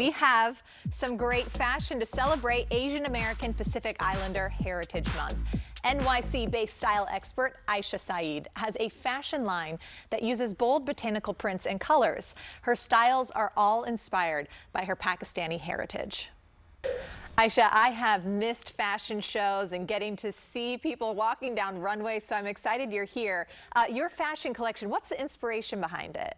we have some great fashion to celebrate Asian American Pacific Islander Heritage Month. NYC-based style expert Aysha Saeed has a fashion line that uses bold botanical prints and colors. Her styles are all inspired by her Pakistani heritage. Aysha, I have missed fashion shows and getting to see people walking down runways, so I'm excited you're here. Your fashion collection, what's the inspiration behind it?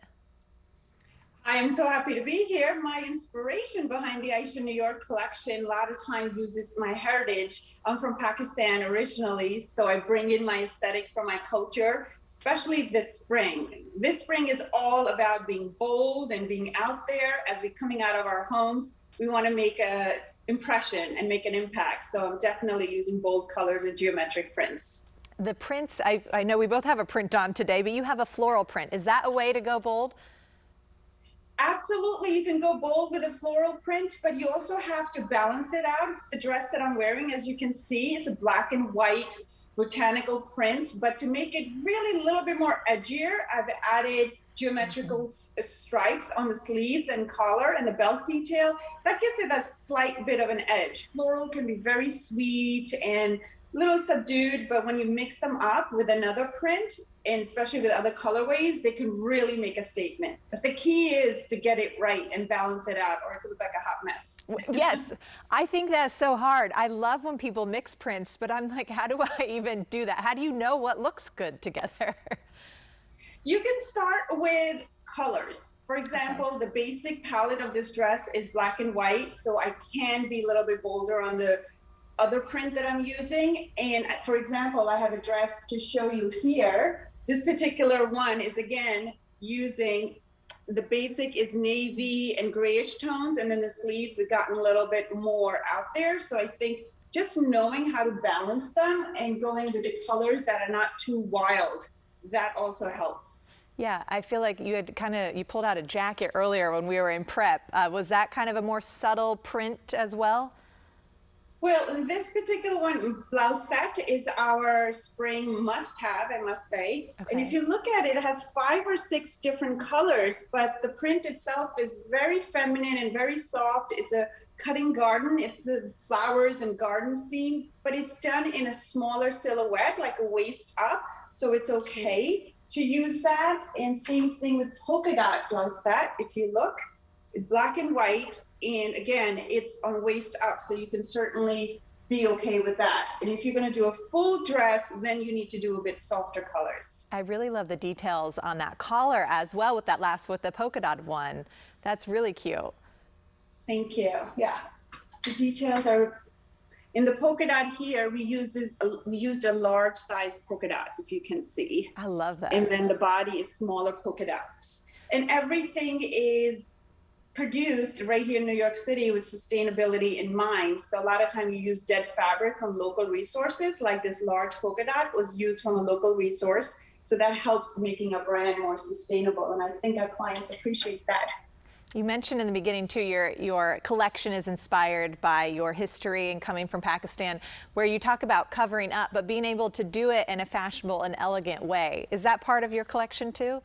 I am so happy to be here. My inspiration behind the Aysha NY collection a lot of times uses my heritage. I'm from Pakistan originally, so I bring in my aesthetics from my culture, especially this spring. This spring is all about being bold and being out there. As we're coming out of our homes, we want to make an impression and make an impact. So I'm definitely using bold colors and geometric prints. The prints, I know we both have a print on today, but you have a floral print. Is that a way to go bold? Absolutely, you can go bold with a floral print, but you also have to balance it out. The dress that I'm wearing, as you can see, is a black and white botanical print, but to make it really a little bit more edgier, I've added geometrical stripes on the sleeves and collar and the belt detail. That gives it a slight bit of an edge. Floral can be very sweet and a little subdued, but when you mix them up with another print, and especially with other colorways, they can really make a statement. But the key is to get it right and balance it out, or it could look like a hot mess. Yes, I think that's so hard. I love when people mix prints, but I'm like, how do I even do that? How do you know what looks good together? You can start with colors. For example, the basic palette of this dress is black and white, so I can be a little bit bolder on the other print that I'm using. And for example, I have a dress to show you here. This particular one is, again, using the basic is navy and grayish tones, and then the sleeves we've gotten a little bit more out there. So I think just knowing how to balance them and going with the colors that are not too wild, that also helps. Yeah, I feel like you had you pulled out a jacket earlier when we were in prep. Was that kind of a more subtle print as well? Well, this particular one, blouse set, is our spring must-have, I must say. Okay. And if you look at it, it has 5 or 6 different colors, but the print itself is very feminine and very soft. It's a cutting garden. It's the flowers and garden scene, but it's done in a smaller silhouette, like a waist up, so it's okay to use that. And same thing with polka dot blouse set, if you look. It's black and white, and again, it's on waist up, so you can certainly be okay with that. And if you're going to do a full dress, then you need to do a bit softer colors. I really love the details on that collar as well with the polka dot one. That's really cute. Thank you. Yeah, the details are in the polka dot here. We used a large size polka dot, if you can see. I love that. And then the body is smaller polka dots, and everything is produced right here in New York City with sustainability in mind. So a lot of time you use dead fabric from local resources, like this large polka dot was used from a local resource. So that helps making a brand more sustainable. And I think our clients appreciate that. You mentioned in the beginning too, your collection is inspired by your history and coming from Pakistan, where you talk about covering up, but being able to do it in a fashionable and elegant way. Is that part of your collection too?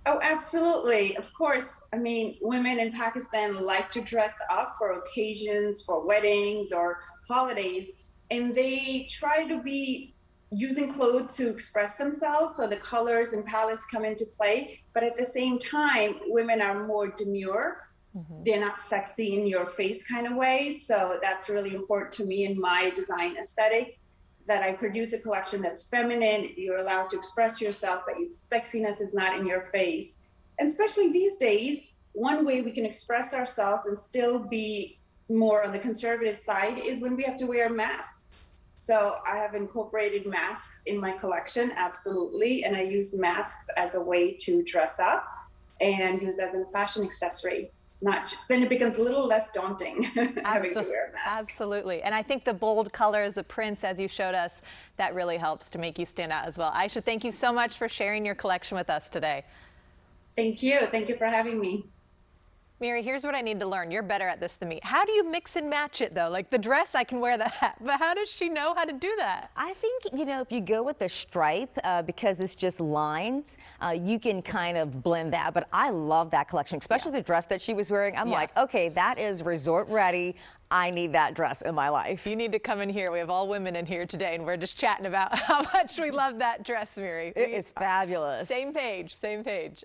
Oh, absolutely. Of course. I mean, women in Pakistan like to dress up for occasions, for weddings or holidays, and they try to be using clothes to express themselves. So the colors and palettes come into play. But at the same time, women are more demure. Mm-hmm. They're not sexy in your face kind of way. So that's really important to me in my design aesthetics, that I produce a collection that's feminine. You're allowed to express yourself, but its sexiness is not in your face. And especially these days, one way we can express ourselves and still be more on the conservative side is when we have to wear masks. So I have incorporated masks in my collection, absolutely. And I use masks as a way to dress up and use as a fashion accessory. Then it becomes a little less daunting having to wear a mask. Absolutely. And I think the bold colors, the prints, as you showed us, that really helps to make you stand out as well. Aysha, thank you so much for sharing your collection with us today. Thank you. Thank you for having me. Mary, here's what I need to learn. You're better at this than me. How do you mix and match it though? Like the dress, I can wear the hat, but how does she know how to do that? I think, you know, if you go with the stripe, because it's just lines, you can kind of blend that. But I love that collection, especially the dress that she was wearing. I'm like, okay, that is resort ready. I need that dress in my life. You need to come in here. We have all women in here today, and we're just chatting about how much we love that dress, Mary. It's fabulous. Same page, same page.